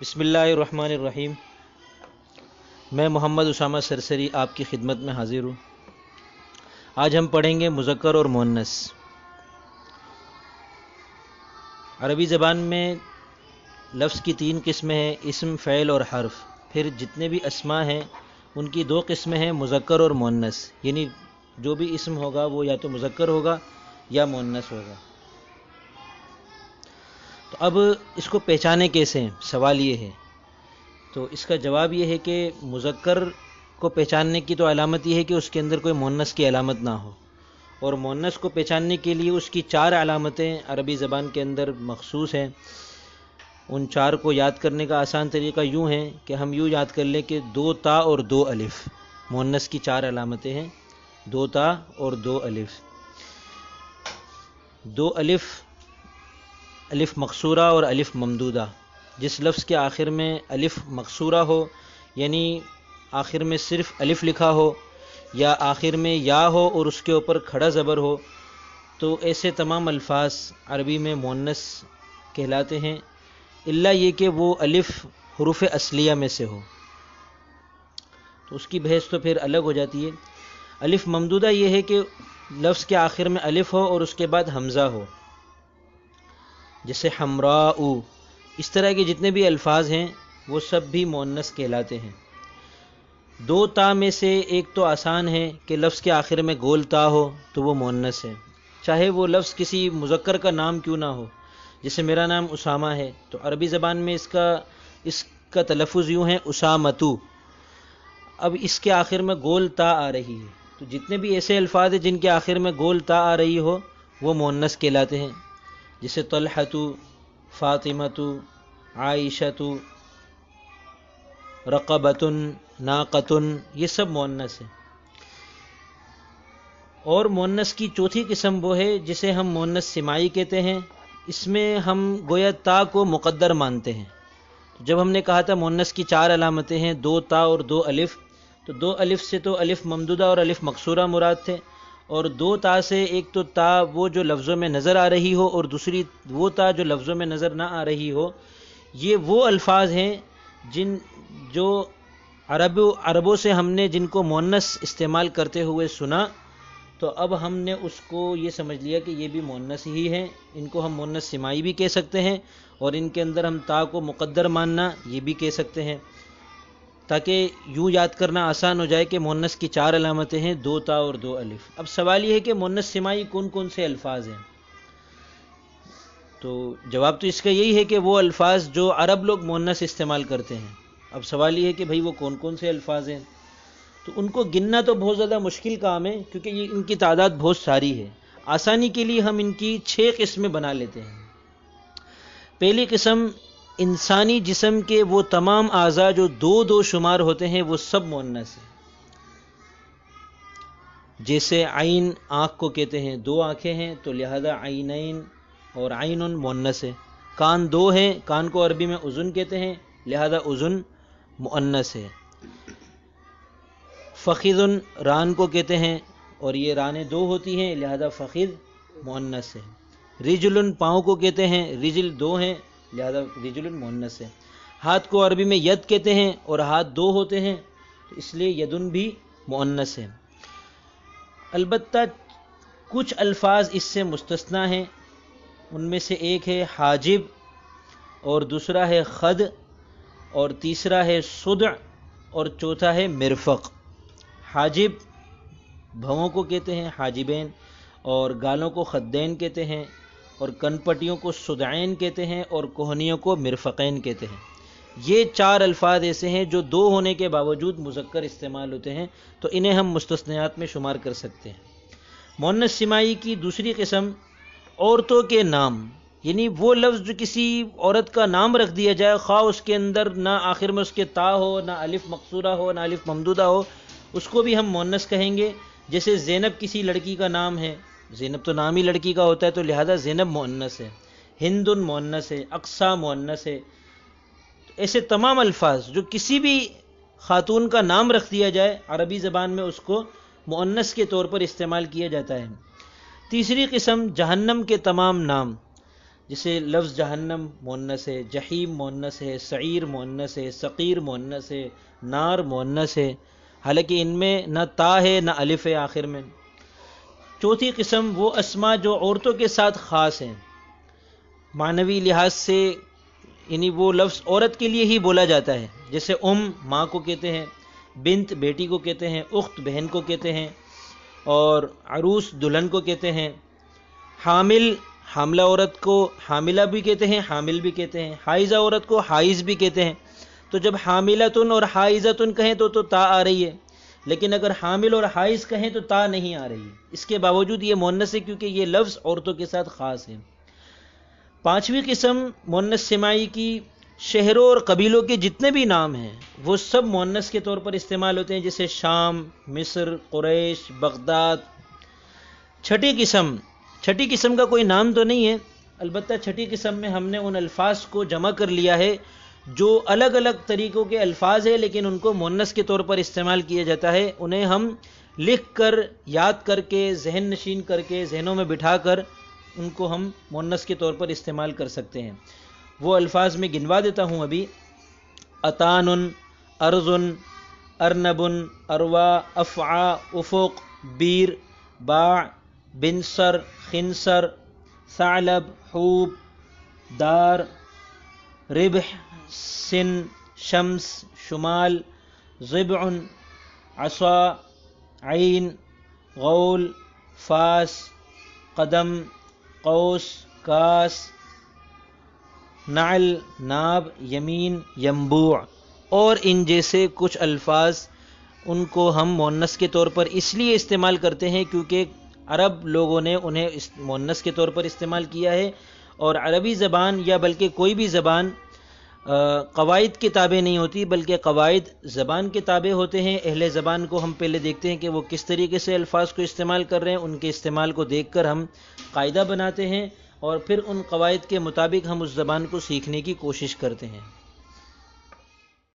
بسم اللہ الرحمن الرحیم۔ میں محمد اسامہ سرسری آپ کی خدمت میں حاضر ہوں۔ آج ہم پڑھیں گے مذکر اور مؤنث۔ عربی زبان میں لفظ کی 3 قسمیں ہیں، اسم، فعل اور حرف۔ پھر جتنے بھی اسماء ہیں ان کی 2 قسمیں ہیں، مذکر اور مؤنث، یعنی جو بھی اسم ہوگا وہ یا تو مذکر ہوگا یا مؤنث ہوگا۔ تو اب اس کو پہچانے کیسے ہیں، سوال یہ ہے۔ تو اس کا جواب یہ ہے کہ مذکر کو پہچاننے کی تو علامت یہ ہے کہ اس کے اندر کوئی مؤنث کی علامت نہ ہو، اور مؤنث کو پہچاننے کے لیے اس کی 4 علامتیں عربی زبان کے اندر مخصوص ہیں۔ ان 4 کو یاد کرنے کا آسان طریقہ یوں ہے کہ ہم یوں یاد کر لیں کہ 2 تا اور 2 الف مؤنث کی 4 علامتیں ہیں۔ 2 تا اور 2 الف۔ 2 الف، الف مقصورہ اور الف ممدودہ۔ جس لفظ کے آخر میں الف مقصورہ ہو، یعنی آخر میں صرف الف لکھا ہو، یا آخر میں یا ہو اور اس کے اوپر کھڑا زبر ہو، تو ایسے تمام الفاظ عربی میں مؤنث کہلاتے ہیں، الا یہ کہ وہ الف حروف اصلیہ میں سے ہو، تو اس کی بحث تو پھر الگ ہو جاتی ہے۔ الف ممدودہ یہ ہے کہ لفظ کے آخر میں الف ہو اور اس کے بعد حمزہ ہو، جیسے حمراء۔ اس طرح کے جتنے بھی الفاظ ہیں وہ سب بھی مؤنث کہلاتے ہیں۔ 2 تا میں سے ایک تو آسان ہے کہ لفظ کے آخر میں گول تا ہو تو وہ مؤنث ہے، چاہے وہ لفظ کسی مذکر کا نام کیوں نہ ہو۔ جیسے میرا نام اسامہ ہے تو عربی زبان میں اس کا تلفظ یوں ہے اسامتو۔ اب اس کے آخر میں گول تا آ رہی ہے، تو جتنے بھی ایسے الفاظ ہیں جن کے آخر میں گول تا آ رہی ہو وہ مؤنث کہلاتے ہیں، جیسے طلحۃ، فاطمۃ، عائشۃ، رقبۃ، ناقۃ، یہ سب مؤنث ہیں۔ اور مؤنث کی 4تھی قسم وہ ہے جسے ہم مؤنث سماعی کہتے ہیں۔ اس میں ہم گویا تا کو مقدر مانتے ہیں۔ جب ہم نے کہا تھا مؤنث کی 4 علامتیں ہیں، 2 تا اور 2 الف، تو 2 الف سے تو الف ممدودہ اور الف مقصورہ مراد تھے، اور 2 تا سے ایک تو تا وہ جو لفظوں میں نظر آ رہی ہو، اور دوسری وہ تا جو لفظوں میں نظر نہ آ رہی ہو۔ یہ وہ الفاظ ہیں جو عربوں سے ہم نے جن کو مؤنث استعمال کرتے ہوئے سنا، تو اب ہم نے اس کو یہ سمجھ لیا کہ یہ بھی مؤنث ہی ہیں، ان کو ہم مؤنث سماعی بھی کہہ سکتے ہیں، اور ان کے اندر ہم تا کو مقدر ماننا یہ بھی کہہ سکتے ہیں، تاکہ یوں یاد کرنا آسان ہو جائے کہ مؤنث کی 4 علامتیں ہیں، 2 تا اور 2 الف۔ اب سوال یہ ہے کہ مؤنث سماعی کون کون سے الفاظ ہیں؟ تو جواب تو اس کا یہی ہے کہ وہ الفاظ جو عرب لوگ مؤنث استعمال کرتے ہیں۔ اب سوال یہ ہے کہ بھئی وہ کون کون سے الفاظ ہیں؟ تو ان کو گننا تو بہت زیادہ مشکل کام ہے، کیونکہ یہ ان کی تعداد بہت ساری ہے۔ آسانی کے لیے ہم ان کی 6 قسمیں بنا لیتے ہیں۔ پہلی قسم، انسانی جسم کے وہ تمام اعضاء جو 2 شمار ہوتے ہیں وہ سب مؤنث ہیں۔ جیسے عین، آنکھ کو کہتے ہیں، 2 آنکھیں ہیں تو لہذا عینین، اور عین مؤنث ہے۔ کان 2 ہیں، کان کو عربی میں اذن کہتے ہیں، لہذا اذن مؤنث ہے۔ فخذ، ران کو کہتے ہیں، اور یہ رانیں 2 ہوتی ہیں، لہذا فخذ مؤنث ہے۔ رجل، پاؤں کو کہتے ہیں، رجل 2 ہیں، لہذا رجل مؤنث ہے۔ ہاتھ کو عربی میں ید کہتے ہیں اور ہاتھ 2 ہوتے ہیں، تو اس لیے یدن بھی مؤنث ہے۔ البتہ کچھ الفاظ اس سے مستثنی ہیں، ان میں سے ایک ہے حاجب، اور دوسرا ہے خد، اور تیسرا ہے صدع، اور چوتھا ہے مرفق۔ حاجب بھووں کو کہتے ہیں حاجبین، اور گالوں کو خدین کہتے ہیں، اور کن پٹیوں کو صدعین کہتے ہیں، اور کوہنیوں کو مرفقین کہتے ہیں۔ یہ 4 الفاظ ایسے ہیں جو 2 ہونے کے باوجود مذکر استعمال ہوتے ہیں، تو انہیں ہم مستثنیات میں شمار کر سکتے ہیں۔ مؤنث سماعی کی دوسری قسم، عورتوں کے نام، یعنی وہ لفظ جو کسی عورت کا نام رکھ دیا جائے، خواہ اس کے اندر نہ آخر میں اس کے تا ہو، نہ الف مقصورہ ہو، نہ الف ممدودہ ہو، اس کو بھی ہم مؤنث کہیں گے۔ جیسے زینب کسی لڑکی کا نام ہے، زینب تو نام ہی لڑکی کا ہوتا ہے، تو لہذا زینب مؤنث ہے۔ ہند مؤنث ہے، اقصیٰ مؤنث ہے۔ ایسے تمام الفاظ جو کسی بھی خاتون کا نام رکھ دیا جائے، عربی زبان میں اس کو مؤنث کے طور پر استعمال کیا جاتا ہے۔ تیسری قسم، جہنم کے تمام نام، جیسے لفظ جہنم مؤنث ہے، جحیم مؤنث ہے، سعیر مؤنث ہے، سقیر مؤنث ہے، نار مؤنث ہے، حالانکہ ان میں نہ تا ہے نہ الف ہے آخر میں۔ چوتھی قسم وہ اسما جو عورتوں کے ساتھ خاص ہیں، معنوی لحاظ سے، یعنی وہ لفظ عورت کے لیے ہی بولا جاتا ہے، جیسے ماں کو کہتے ہیں، بنت بیٹی کو کہتے ہیں، اخت بہن کو کہتے ہیں، اور عروس دلہن کو کہتے ہیں۔ حامل حاملہ عورت کو حاملہ بھی کہتے ہیں، حامل بھی کہتے ہیں۔ حائضہ عورت کو حائض بھی کہتے ہیں۔ تو جب حاملتن اور حائضتن کہیں تو تا آ رہی ہے، لیکن اگر حامل اور حائض کہیں تو تا نہیں آ رہی ہے۔ اس کے باوجود یہ مؤنث ہے کیونکہ یہ لفظ عورتوں کے ساتھ خاص ہے۔ پانچویں قسم مؤنث سماعی کی، شہروں اور قبیلوں کے جتنے بھی نام ہیں وہ سب مؤنث کے طور پر استعمال ہوتے ہیں، جیسے شام، مصر، قریش، بغداد۔ چھٹی قسم کا کوئی نام تو نہیں ہے، البتہ چھٹی قسم میں ہم نے ان الفاظ کو جمع کر لیا ہے جو الگ الگ طریقوں کے الفاظ ہیں لیکن ان کو مؤنث کے طور پر استعمال کیا جاتا ہے۔ انہیں ہم لکھ کر، یاد کر کے، ذہن نشین کر کے، ذہنوں میں بٹھا کر ان کو ہم مؤنث کے طور پر استعمال کر سکتے ہیں۔ وہ الفاظ میں گنوا دیتا ہوں ابھی: اتان، ارض، ارنب، اروا، افعا، افق، بیر، باع، بنصر، خنصر، ثعلب، حوب، دار، ربح، سن، شمس، شمال، ضبع، عصا، عین، غول، فاس، قدم، قوس، کاس، نعل، ناب، یمین، ینبوع، اور ان جیسے کچھ الفاظ۔ ان کو ہم مؤنث کے طور پر اس لیے استعمال کرتے ہیں کیونکہ عرب لوگوں نے انہیں مؤنث کے طور پر استعمال کیا ہے، اور عربی زبان یا بلکہ کوئی بھی زبان قواعد کی تابع نہیں ہوتی بلکہ قواعد زبان کے تابع ہوتے ہیں۔ اہل زبان کو ہم پہلے دیکھتے ہیں کہ وہ کس طریقے سے الفاظ کو استعمال کر رہے ہیں، ان کے استعمال کو دیکھ کر ہم قاعدہ بناتے ہیں اور پھر ان قواعد کے مطابق ہم اس زبان کو سیکھنے کی کوشش کرتے ہیں۔